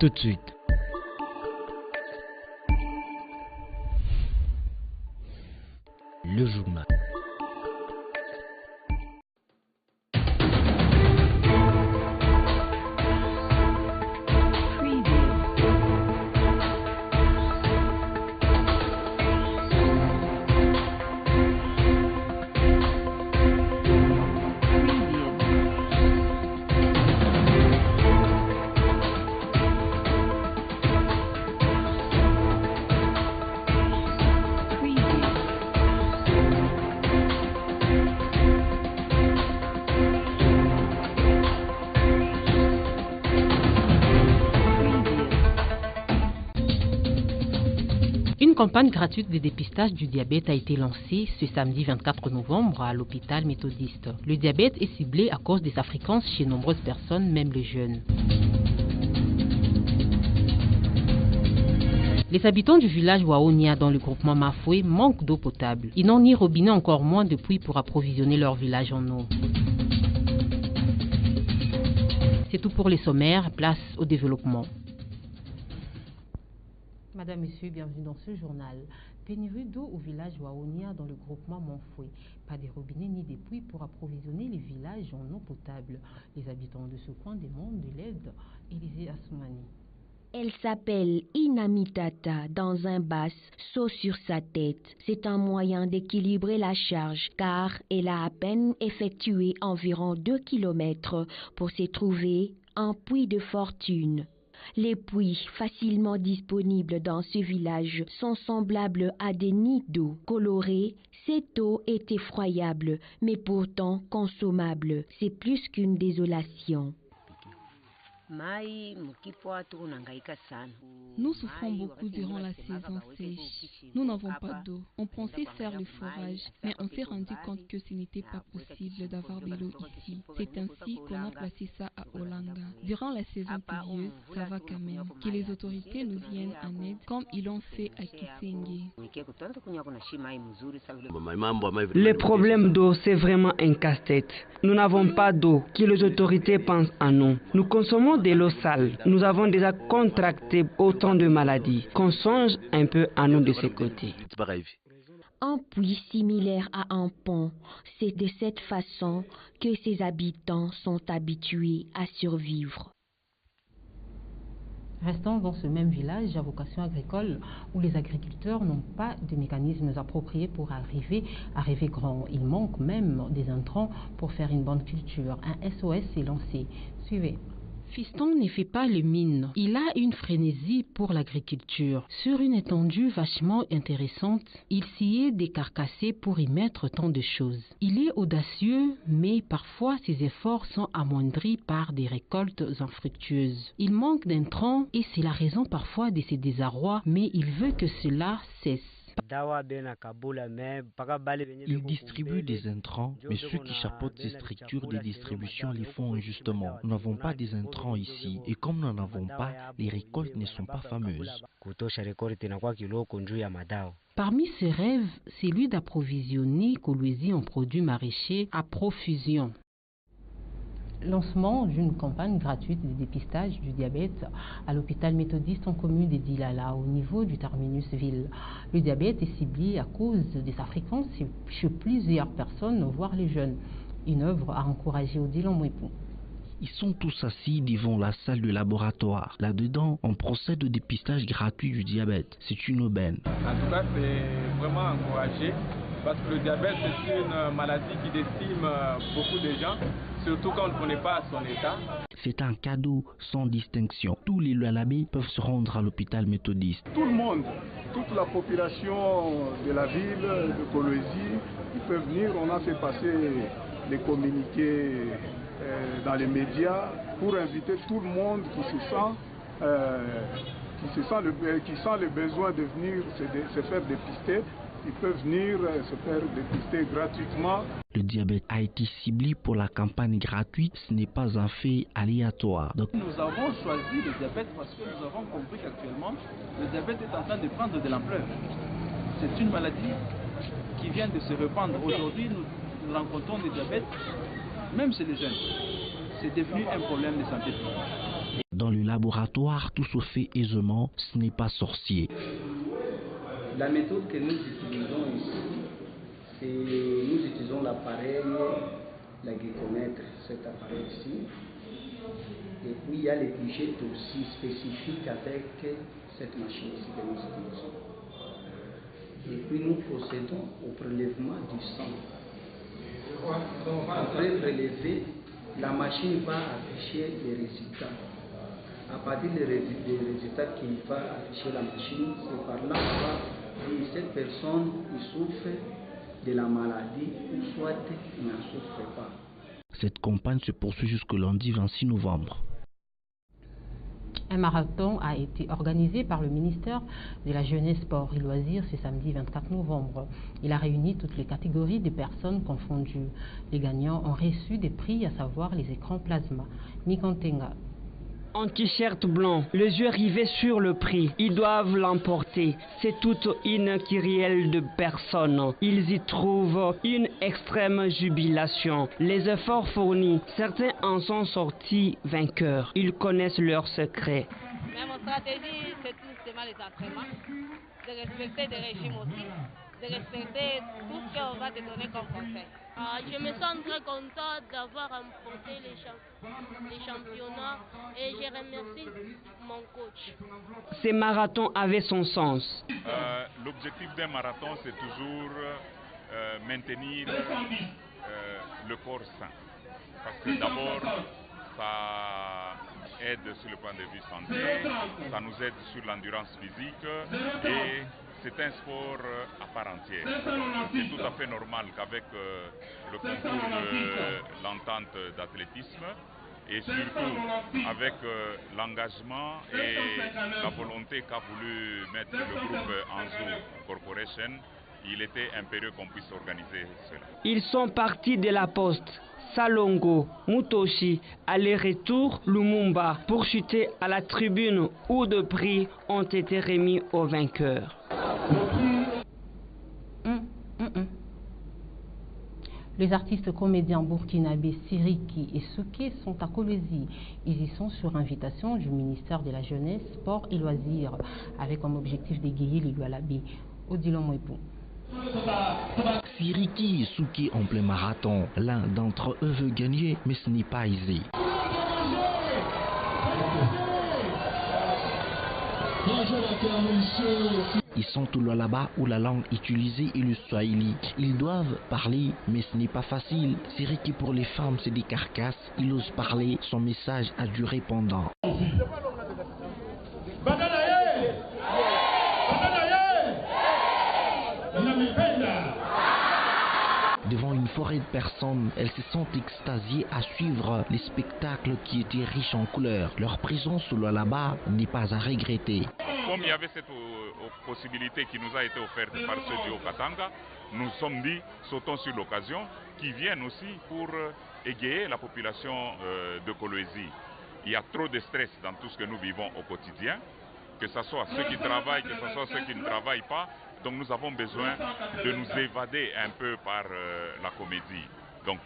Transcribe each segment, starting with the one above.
Tout de suite. Le journal. Une campagne gratuite de dépistage du diabète a été lancée ce samedi 24 novembre à l'hôpital méthodiste. Le diabète est ciblé à cause de sa fréquence chez nombreuses personnes, même les jeunes. Les habitants du village Waonia dans le groupement Mafoué manquent d'eau potable. Ils n'ont ni robinet, encore moins de puits pour approvisionner leur village en eau. C'est tout pour les sommaires, place au développement. Madame, Monsieur, bienvenue dans ce journal. Pénurie d'eau au village Waonia dans le groupement Monfoué. Pas de robinet ni de puits pour approvisionner les villages en eau potable. Les habitants de ce coin demandent de l'aide. Élisée Assoumani. Elle s'appelle Inamitata dans un basse, seau sur sa tête. C'est un moyen d'équilibrer la charge car elle a à peine effectué environ 2 kilomètres pour se trouver un puits de fortune. Les puits facilement disponibles dans ce village sont semblables à des nids d'eau colorés. Cette eau est effroyable, mais pourtant consommable. C'est plus qu'une désolation. Nous souffrons beaucoup durant la saison sèche. Nous n'avons pas d'eau. On pensait faire le forage, mais on s'est rendu compte que ce n'était pas possible d'avoir de l'eau ici. C'est ainsi qu'on a placé ça à Olanga. Durant la saison pluvieuse, ça va quand même. Que les autorités nous viennent en aide comme ils l'ont fait à Kisenge. Le problème d'eau, c'est vraiment un casse-tête. Nous n'avons pas d'eau. Que les autorités pensent à nous. Nous consommons de l'eau sale. Nous avons déjà contracté autant de maladies qu'on songe un peu à nous de ce côté. Un puits similaire à un pont, c'est de cette façon que ses habitants sont habitués à survivre. Restons dans ce même village à vocation agricole où les agriculteurs n'ont pas de mécanismes appropriés pour arriver à rêver grand. Il manque même des intrants pour faire une bonne culture. Un SOS est lancé. Suivez. Fiston ne fait pas les mines. Il a une frénésie pour l'agriculture. Sur une étendue vachement intéressante, il s'y est décarcassé pour y mettre tant de choses. Il est audacieux, mais parfois ses efforts sont amoindris par des récoltes infructueuses. Il manque d'intrants et c'est la raison parfois de ses désarrois, mais il veut que cela cesse. Ils distribuent des intrants, mais ceux qui chapeautent ces structures de distribution les font injustement. Nous n'avons pas des intrants ici, et comme nous n'en avons pas, les récoltes ne sont pas fameuses. Parmi ses rêves, c'est celui d'approvisionner Kolwezi en produits maraîchers à profusion. Lancement d'une campagne gratuite de dépistage du diabète à l'hôpital méthodiste en commune de Dilala au niveau du terminus ville. Le diabète est ciblé à cause de sa fréquence chez plusieurs personnes, voire les jeunes. Une œuvre à encourager Odile Mouepou. Ils sont tous assis devant la salle de laboratoire. Là-dedans, on procède au dépistage gratuit du diabète. C'est une aubaine. En tout cas, c'est vraiment encouragé parce que le diabète, c'est une maladie qui décime beaucoup de gens, surtout quand on ne connaît pas son état. C'est un cadeau sans distinction. Tous les Lualabés peuvent se rendre à l'hôpital méthodiste. Tout le monde, toute la population de la ville de Kolwezi, ils peuvent venir. On a fait passer les communiqués dans les médias pour inviter tout le monde qui sent le besoin de venir se faire dépister. Ils peuvent venir se faire dépister gratuitement. Le diabète a été ciblé pour la campagne gratuite. Ce n'est pas un fait aléatoire. Donc, nous avons choisi le diabète parce que nous avons compris qu'actuellement, le diabète est en train de prendre de l'ampleur. C'est une maladie qui vient de se répandre. Aujourd'hui, nous rencontrons le diabète, même chez les jeunes. C'est devenu un problème de santé publique. Dans le laboratoire, tout se fait aisément, ce n'est pas sorcier. La méthode que nous utilisons ici, c'est nous utilisons l'appareil, la glycomètre, cet appareil ici. Et puis il y a les budgets aussi spécifiques avec cette machine ici que nous utilisons. Et puis nous procédons au prélèvement du sang. Après prélever, la machine va afficher les résultats. À partir des résultats qu'il va afficher la machine, c'est par là qu'on va dire cette personne qui souffre de la maladie ou soit n'en souffre pas. Cette campagne se poursuit jusqu'au lundi 26 novembre. Un marathon a été organisé par le ministère de la Jeunesse, Sport et Loisirs ce samedi 24 novembre. Il a réuni toutes les catégories de personnes confondues. Les gagnants ont reçu des prix, à savoir les écrans plasma. Mikontenga. En t-shirt blanc, les yeux rivés sur le prix. Ils doivent l'emporter. C'est toute une kyrielle de personnes. Ils y trouvent une extrême jubilation. Les efforts fournis, certains en sont sortis vainqueurs. Ils connaissent leurs secrets. Mais mon stratégie, c'est tout simplement les entraînements, de respecter des régimes aussi, de respecter tout ce qu'on va te donner comme conseil. Je me sens très content d'avoir remporté les championnats et je remercie mon coach. Ces marathons avaient son sens. L'objectif d'un marathon, c'est toujours maintenir le corps sain. Parce que d'abord, ça aide sur le point de vue santé, ça nous aide sur l'endurance physique et c'est un sport à part entière. C'est tout à fait normal qu'avec le concours de l'entente d'athlétisme et surtout avec l'engagement et la volonté qu'a voulu mettre le groupe Anzou Corporation, il était impérieux qu'on puisse organiser cela. Ils sont partis de la poste. Salongo, Mutoshi, aller-retour Lumumba pour chuter à la tribune où de prix ont été remis aux vainqueurs. Les artistes comédiens burkinabés Siriki et Souké sont à Kolwezi. Ils y sont sur invitation du ministère de la Jeunesse, Sport et Loisirs, avec comme objectif d'égayer les Lualabé. Odilon Moepou. Siriki et Souké en plein marathon. L'un d'entre eux veut gagner, mais ce n'est pas aisé. Ils sont tout là-bas où la langue utilisée est le swahili. Ils doivent parler, mais ce n'est pas facile. Siriki pour les femmes, c'est des carcasses. Il ose parler, son message a du répondant. Devant une forêt de personnes, elles se sont extasiées à suivre les spectacles qui étaient riches en couleurs. Leur présence là-bas n'est pas à regretter. Comme il y avait cette possibilité qui nous a été offerte par ceux du Haut-Katanga, nous nous sommes dit, sautons sur l'occasion, qui viennent aussi pour égayer la population de Kolwezi. Il y a trop de stress dans tout ce que nous vivons au quotidien, que ce soit ceux qui travaillent, que ce soit ceux qui ne travaillent pas. Donc nous avons besoin de nous évader un peu par la comédie. Donc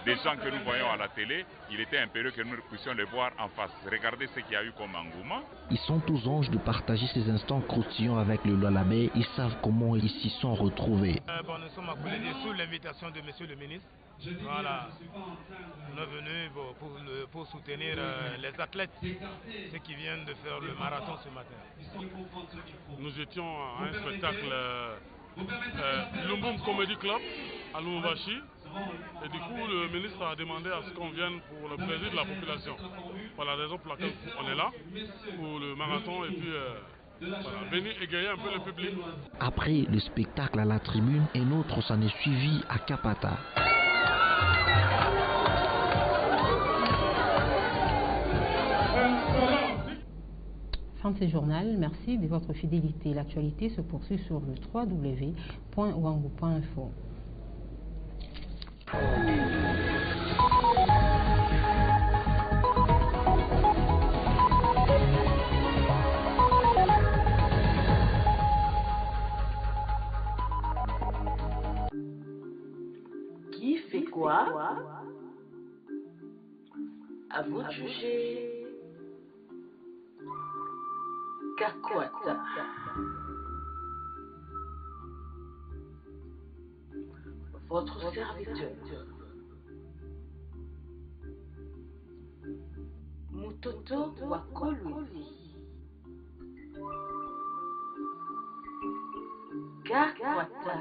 des gens que nous voyons à la télé, il était impérieux que nous puissions les voir en face. Regardez ce qu'il y a eu comme engouement. Ils sont aux anges de partager ces instants croustillants avec le Lualabé. Ils savent comment ils s'y sont retrouvés. Nous sommes à Kolwezi sous l'invitation de Monsieur le ministre. Voilà, on est venu pour soutenir les athlètes, ceux qui viennent de faire le marathon ce matin. Nous étions à un spectacle Lumbum Comedy Club à Lumumbashi. Et du coup, le ministre a demandé à ce qu'on vienne pour le plaisir de la population. Voilà la raison pour laquelle on est là, pour le marathon, et puis voilà, venir égayer un peu le public. Après le spectacle à la tribune, un autre s'en est suivi à Kapata. Fin de ce journal, merci de votre fidélité. L'actualité se poursuit sur le www.wangu.info. Qui fait quoi? À vous de juger. Kakwata. Votre serviteur. Mutoto wa Kolwezi. Kakwata.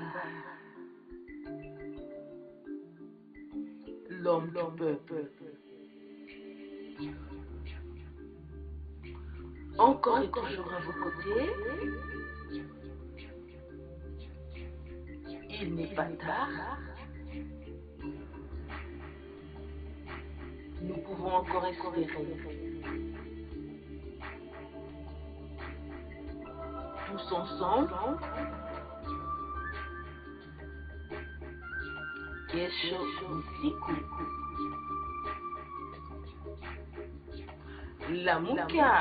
L'homme du peuple. Encore et toujours à vos côtés. Il n'est pas tard. Nous pouvons encore espérer. Tous ensemble. Kesho usiku. Lamuka.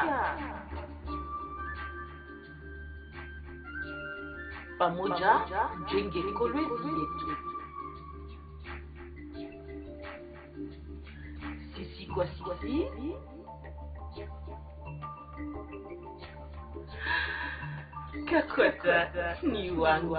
Pamoja jenge Kolwezi yetu. Sisi kwa sisi. Kakwata ni wangu.